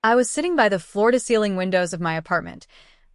I was sitting by the floor-to-ceiling windows of my apartment,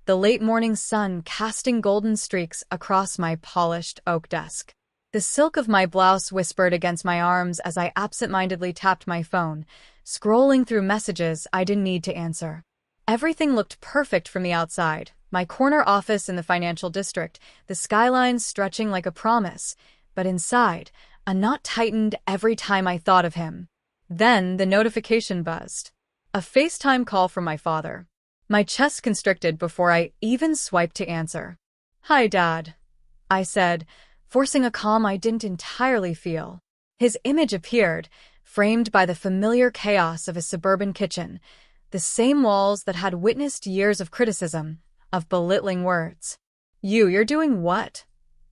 the late morning sun casting golden streaks across my polished oak desk. The silk of my blouse whispered against my arms as I absent-mindedly tapped my phone, scrolling through messages I didn't need to answer. Everything looked perfect from the outside. My corner office in the financial district, the skyline stretching like a promise, but inside, a knot tightened every time I thought of him. Then the notification buzzed. A FaceTime call from my father. My chest constricted before I even swiped to answer. "Hi, Dad," I said, forcing a calm I didn't entirely feel. His image appeared, framed by the familiar chaos of his suburban kitchen, the same walls that had witnessed years of criticism, of belittling words. You're doing what?"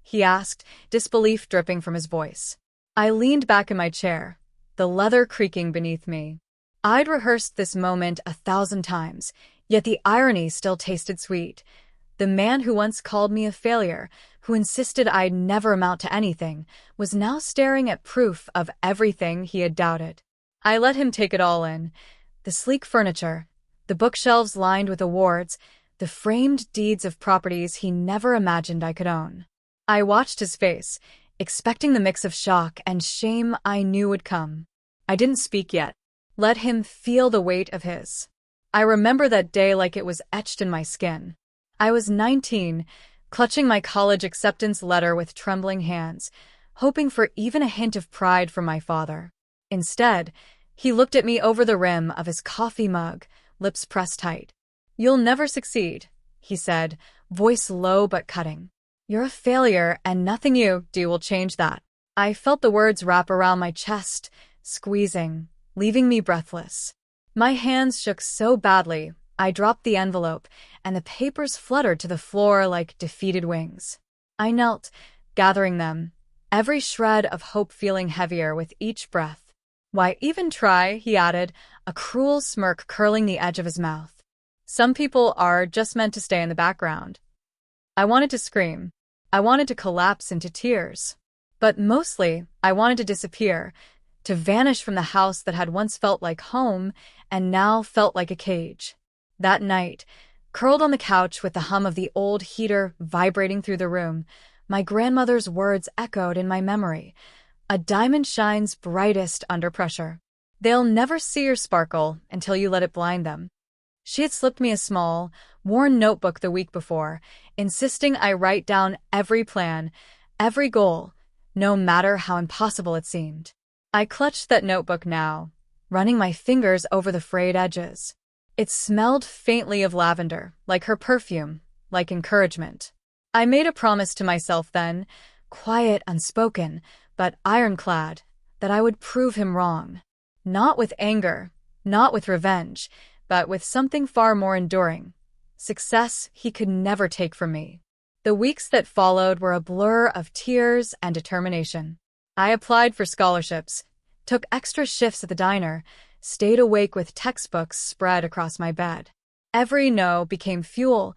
he asked, disbelief dripping from his voice. I leaned back in my chair, the leather creaking beneath me. I'd rehearsed this moment 1,000 times, yet the irony still tasted sweet. The man who once called me a failure, who insisted I'd never amount to anything, was now staring at proof of everything he had doubted. I let him take it all in. The sleek furniture, the bookshelves lined with awards, the framed deeds of properties he never imagined I could own. I watched his face, expecting the mix of shock and shame I knew would come. I didn't speak yet. Let him feel the weight of his. I remember that day like it was etched in my skin. I was 19, clutching my college acceptance letter with trembling hands, hoping for even a hint of pride from my father. Instead, he looked at me over the rim of his coffee mug, lips pressed tight. "You'll never succeed," he said, voice low but cutting. "You're a failure, and nothing you do will change that." I felt the words wrap around my chest, squeezing, leaving me breathless. My hands shook so badly, I dropped the envelope, and the papers fluttered to the floor like defeated wings. I knelt, gathering them, every shred of hope feeling heavier with each breath. "Why even try?" he added, a cruel smirk curling the edge of his mouth. "Some people are just meant to stay in the background." I wanted to scream. I wanted to collapse into tears. But mostly, I wanted to disappear, to vanish from the house that had once felt like home and now felt like a cage. That night, curled on the couch with the hum of the old heater vibrating through the room, my grandmother's words echoed in my memory. "A diamond shines brightest under pressure. They'll never see your sparkle until you let it blind them." She had slipped me a small, worn notebook the week before, insisting I write down every plan, every goal, no matter how impossible it seemed. I clutched that notebook now, running my fingers over the frayed edges. It smelled faintly of lavender, like her perfume, like encouragement. I made a promise to myself then, quiet, unspoken, but ironclad, that I would prove him wrong. Not with anger, not with revenge, but with something far more enduring. Success he could never take from me. The weeks that followed were a blur of tears and determination. I applied for scholarships, took extra shifts at the diner, stayed awake with textbooks spread across my bed. Every no became fuel,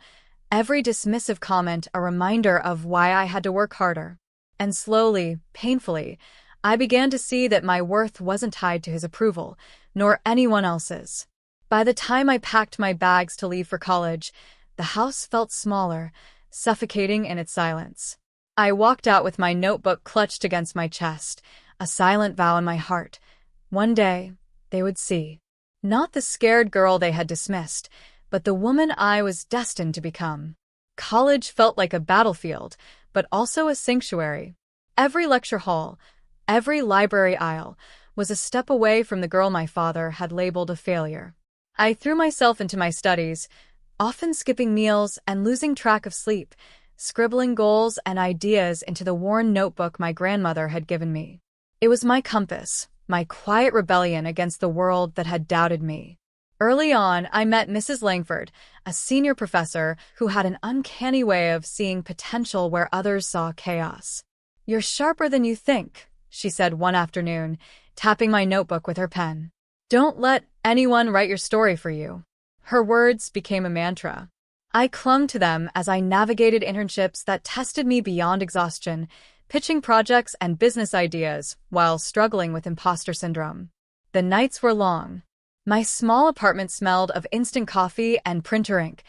every dismissive comment a reminder of why I had to work harder. And slowly, painfully, I began to see that my worth wasn't tied to his approval, nor anyone else's. By the time I packed my bags to leave for college, the house felt smaller, suffocating in its silence. I walked out with my notebook clutched against my chest, a silent vow in my heart. One day, they would see. Not the scared girl they had dismissed, but the woman I was destined to become. College felt like a battlefield, but also a sanctuary. Every lecture hall, every library aisle, was a step away from the girl my father had labeled a failure. I threw myself into my studies, often skipping meals and losing track of sleep, scribbling goals and ideas into the worn notebook my grandmother had given me. It was my compass, my quiet rebellion against the world that had doubted me. Early on, I met Mrs. Langford, a senior professor who had an uncanny way of seeing potential where others saw chaos. "You're sharper than you think," she said one afternoon, tapping my notebook with her pen. "Don't let anyone write your story for you." Her words became a mantra. I clung to them as I navigated internships that tested me beyond exhaustion, pitching projects and business ideas while struggling with imposter syndrome. The nights were long. My small apartment smelled of instant coffee and printer ink,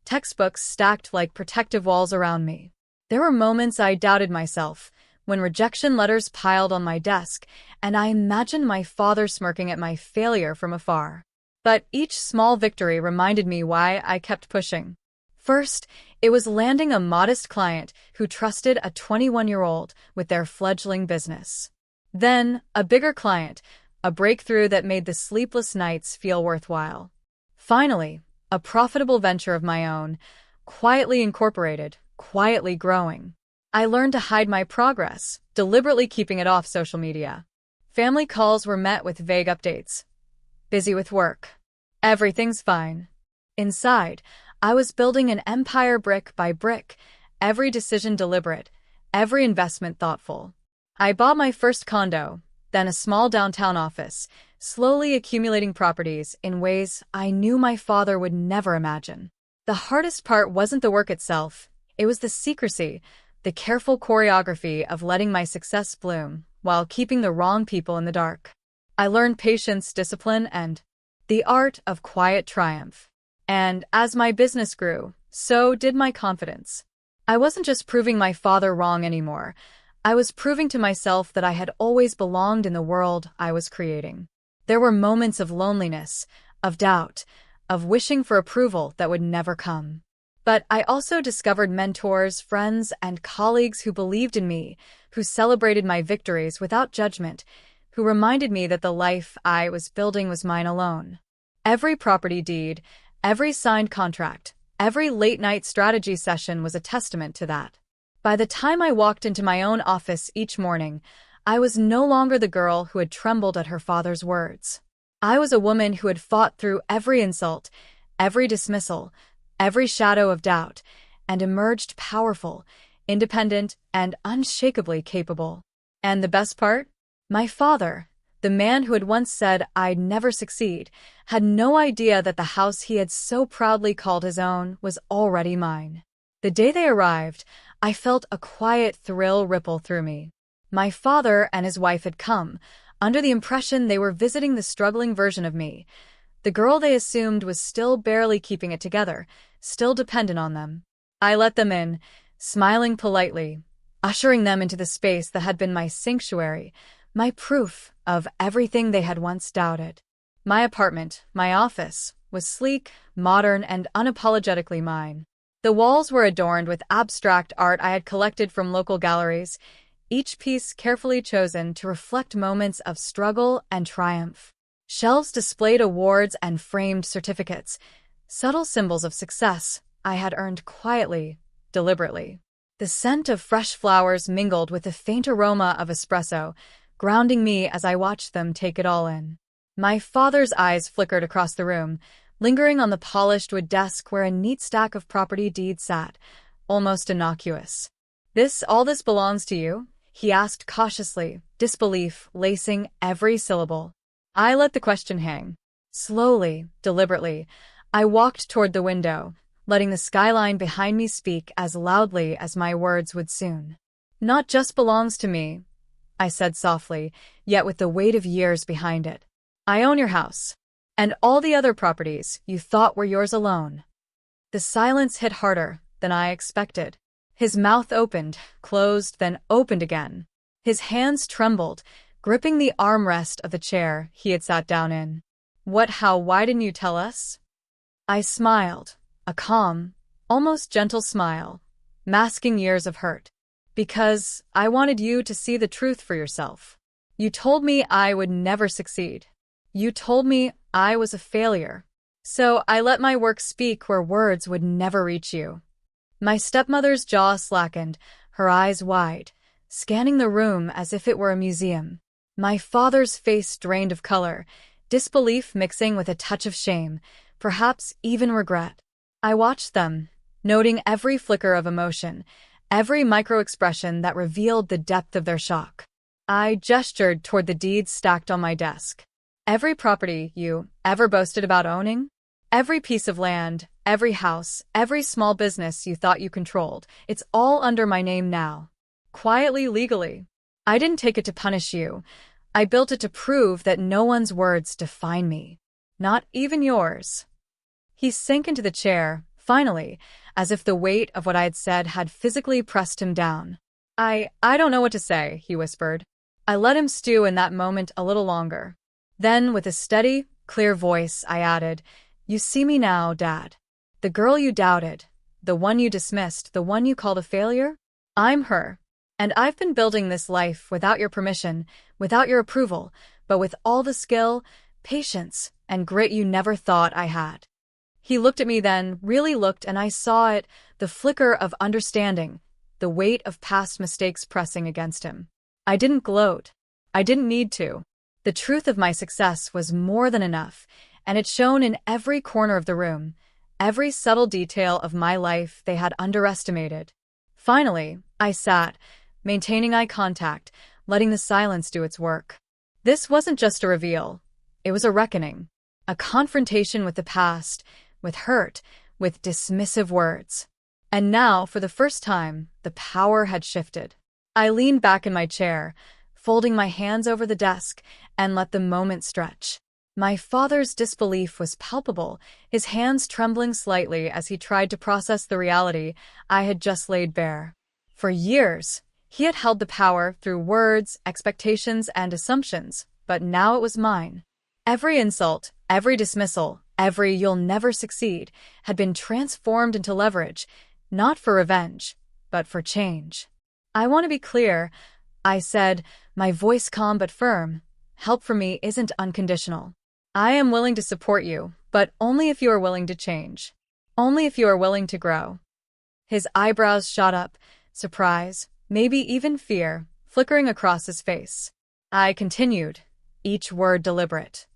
textbooks stacked like protective walls around me. There were moments I doubted myself, when rejection letters piled on my desk, and I imagined my father smirking at my failure from afar. But each small victory reminded me why I kept pushing. First, it was landing a modest client who trusted a 21-year-old with their fledgling business. Then, a bigger client, a breakthrough that made the sleepless nights feel worthwhile. Finally, a profitable venture of my own, quietly incorporated, quietly growing. I learned to hide my progress, deliberately keeping it off social media. Family calls were met with vague updates. Busy with work. Everything's fine. Inside, I was building an empire brick by brick, every decision deliberate, every investment thoughtful. I bought my first condo, then a small downtown office, slowly accumulating properties in ways I knew my father would never imagine. The hardest part wasn't the work itself, it was the secrecy, the careful choreography of letting my success bloom while keeping the wrong people in the dark. I learned patience, discipline, and the art of quiet triumph. And as my business grew, so did my confidence. I wasn't just proving my father wrong anymore. I was proving to myself that I had always belonged in the world I was creating. There were moments of loneliness, of doubt, of wishing for approval that would never come. But I also discovered mentors, friends, and colleagues who believed in me, who celebrated my victories without judgment, who reminded me that the life I was building was mine alone. Every property deed, every signed contract, every late-night strategy session was a testament to that. By the time I walked into my own office each morning, I was no longer the girl who had trembled at her father's words. I was a woman who had fought through every insult, every dismissal, every shadow of doubt, and emerged powerful, independent, and unshakably capable. And the best part? My father, the man who had once said I'd never succeed, had no idea that the house he had so proudly called his own was already mine. The day they arrived, I felt a quiet thrill ripple through me. My father and his wife had come, under the impression they were visiting the struggling version of me, the girl they assumed was still barely keeping it together, still dependent on them. I let them in, smiling politely, ushering them into the space that had been my sanctuary, my proof of everything they had once doubted. My apartment, my office, was sleek, modern, and unapologetically mine. The walls were adorned with abstract art I had collected from local galleries, each piece carefully chosen to reflect moments of struggle and triumph. Shelves displayed awards and framed certificates, subtle symbols of success I had earned quietly, deliberately. The scent of fresh flowers mingled with the faint aroma of espresso, grounding me as I watched them take it all in. My father's eyes flickered across the room, lingering on the polished wood desk where a neat stack of property deeds sat, almost innocuous. All this belongs to you?" he asked cautiously, disbelief lacing every syllable. I let the question hang. Slowly, deliberately, I walked toward the window, letting the skyline behind me speak as loudly as my words would soon. "Not just belongs to me," I said softly, yet with the weight of years behind it. "I own your house. And all the other properties you thought were yours alone." The silence hit harder than I expected. His mouth opened, closed, then opened again. His hands trembled, gripping the armrest of the chair he had sat down in. Why didn't you tell us?" I smiled, a calm, almost gentle smile, masking years of hurt. "Because I wanted you to see the truth for yourself. You told me I would never succeed. You told me I was a failure. So I let my work speak where words would never reach you." My stepmother's jaw slackened, her eyes wide, scanning the room as if it were a museum. My father's face drained of color, disbelief mixing with a touch of shame, perhaps even regret. I watched them, noting every flicker of emotion, every micro-expression that revealed the depth of their shock. I gestured toward the deeds stacked on my desk. "Every property you ever boasted about owning? Every piece of land, every house, every small business you thought you controlled, it's all under my name now. Quietly, legally. I didn't take it to punish you. I built it to prove that no one's words define me. Not even yours. He sank into the chair, finally, as if the weight of what I had said had physically pressed him down. I don't know what to say, he whispered. I let him stew in that moment a little longer. Then, with a steady, clear voice, I added, You see me now, Dad. The girl you doubted, the one you dismissed, the one you called a failure? I'm her. And I've been building this life without your permission, without your approval, but with all the skill, patience, and grit you never thought I had. He looked at me then, really looked, and I saw it, the flicker of understanding, the weight of past mistakes pressing against him. I didn't gloat. I didn't need to. The truth of my success was more than enough, and it shone in every corner of the room, every subtle detail of my life they had underestimated. Finally, I sat, maintaining eye contact, letting the silence do its work. This wasn't just a reveal. It was a reckoning, a confrontation with the past, with hurt, with dismissive words. And now, for the first time, the power had shifted. I leaned back in my chair, folding my hands over the desk, and let the moment stretch. My father's disbelief was palpable, his hands trembling slightly as he tried to process the reality I had just laid bare. For years, he had held the power through words, expectations, and assumptions, but now it was mine. Every insult, every dismissal, every "you'll never succeed" had been transformed into leverage, not for revenge, but for change. I want to be clear, I said, my voice calm but firm. Help from me isn't unconditional. I am willing to support you, but only if you are willing to change. Only if you are willing to grow. His eyebrows shot up, surprise, maybe even fear, flickering across his face. I continued, each word deliberate.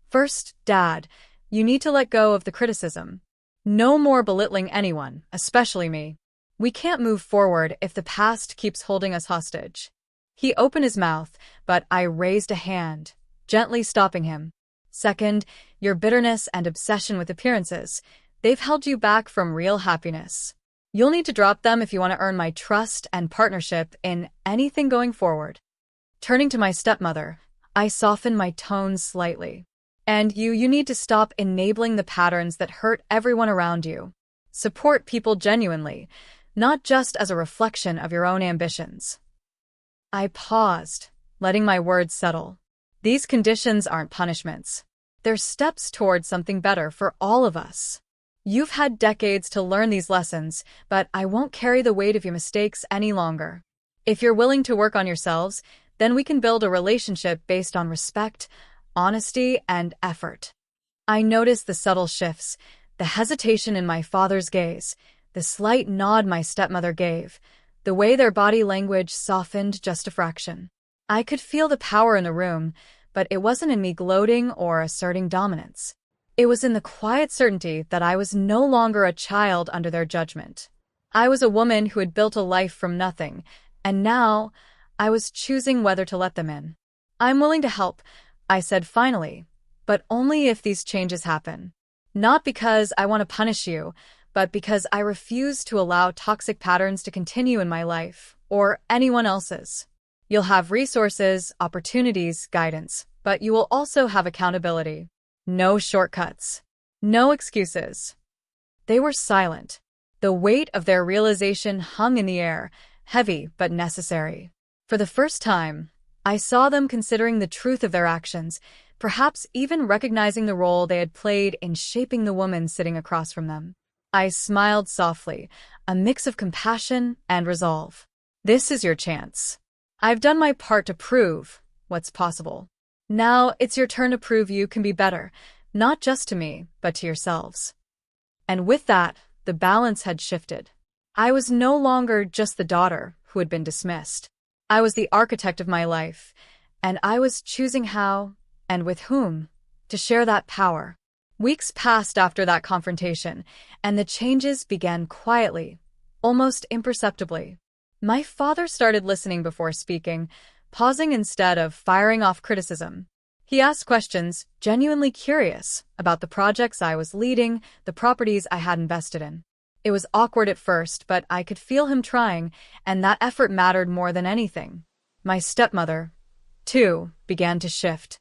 First, Dad, you need to let go of the criticism. No more belittling anyone, especially me. We can't move forward if the past keeps holding us hostage. He opened his mouth, but I raised a hand, gently stopping him. Second, your bitterness and obsession with appearances. They've held you back from real happiness. You'll need to drop them if you want to earn my trust and partnership in anything going forward. Turning to my stepmother, I softened my tone slightly. And you need to stop enabling the patterns that hurt everyone around you. Support people genuinely, not just as a reflection of your own ambitions. I paused, letting my words settle. These conditions aren't punishments. They're steps toward something better for all of us. You've had decades to learn these lessons, but I won't carry the weight of your mistakes any longer. If you're willing to work on yourselves, then we can build a relationship based on respect, honesty, and effort. I noticed the subtle shifts, the hesitation in my father's gaze, the slight nod my stepmother gave, the way their body language softened just a fraction. I could feel the power in the room, but it wasn't in me gloating or asserting dominance. It was in the quiet certainty that I was no longer a child under their judgment. I was a woman who had built a life from nothing, and now I was choosing whether to let them in. I'm willing to help, I said finally, but only if these changes happen. Not because I want to punish you, but because I refuse to allow toxic patterns to continue in my life, or anyone else's. You'll have resources, opportunities, guidance, but you will also have accountability. No shortcuts. No excuses. They were silent. The weight of their realization hung in the air, heavy but necessary. For the first time, I saw them considering the truth of their actions, perhaps even recognizing the role they had played in shaping the woman sitting across from them. I smiled softly, a mix of compassion and resolve. This is your chance. I've done my part to prove what's possible. Now it's your turn to prove you can be better, not just to me, but to yourselves. And with that, the balance had shifted. I was no longer just the daughter who had been dismissed. I was the architect of my life, and I was choosing how, and with whom, to share that power. Weeks passed after that confrontation, and the changes began quietly, almost imperceptibly. My father started listening before speaking, pausing instead of firing off criticism. He asked questions, genuinely curious about the projects I was leading, the properties I had invested in. It was awkward at first, but I could feel him trying, and that effort mattered more than anything. My stepmother, too, began to shift.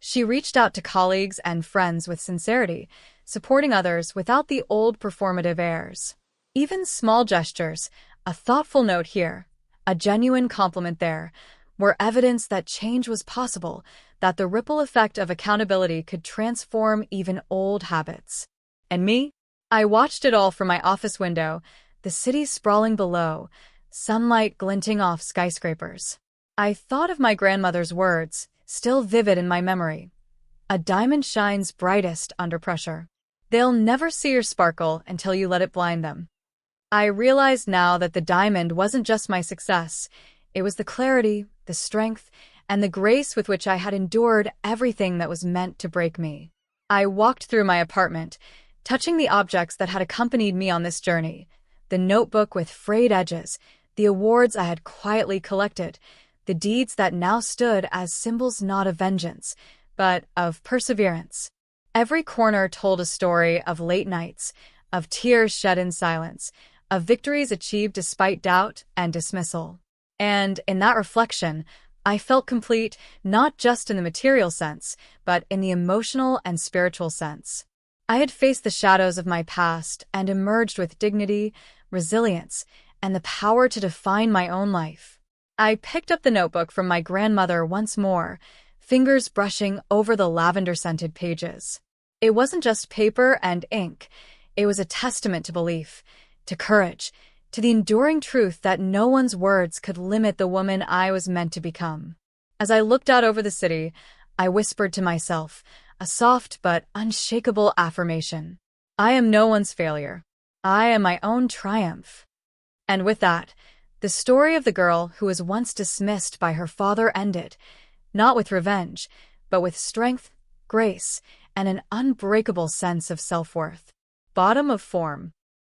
She reached out to colleagues and friends with sincerity, supporting others without the old performative airs. Even small gestures, a thoughtful note here, a genuine compliment there, were evidence that change was possible, that the ripple effect of accountability could transform even old habits. And me? I watched it all from my office window, the city sprawling below, sunlight glinting off skyscrapers. I thought of my grandmother's words, still vivid in my memory. A diamond shines brightest under pressure. They'll never see your sparkle until you let it blind them. I realized now that the diamond wasn't just my success. It was the clarity, the strength, and the grace with which I had endured everything that was meant to break me. I walked through my apartment, touching the objects that had accompanied me on this journey. The notebook with frayed edges, the awards I had quietly collected, the deeds that now stood as symbols not of vengeance, but of perseverance. Every corner told a story of late nights, of tears shed in silence, of victories achieved despite doubt and dismissal. And in that reflection, I felt complete not just in the material sense, but in the emotional and spiritual sense. I had faced the shadows of my past and emerged with dignity, resilience, and the power to define my own life. I picked up the notebook from my grandmother once more, fingers brushing over the lavender-scented pages. It wasn't just paper and ink. It was a testament to belief, to courage, to the enduring truth that no one's words could limit the woman I was meant to become. As I looked out over the city, I whispered to myself, a soft but unshakable affirmation. I am no one's failure. I am my own triumph. And with that, the story of the girl who was once dismissed by her father ended, not with revenge, but with strength, grace, and an unbreakable sense of self-worth. Bottom of form.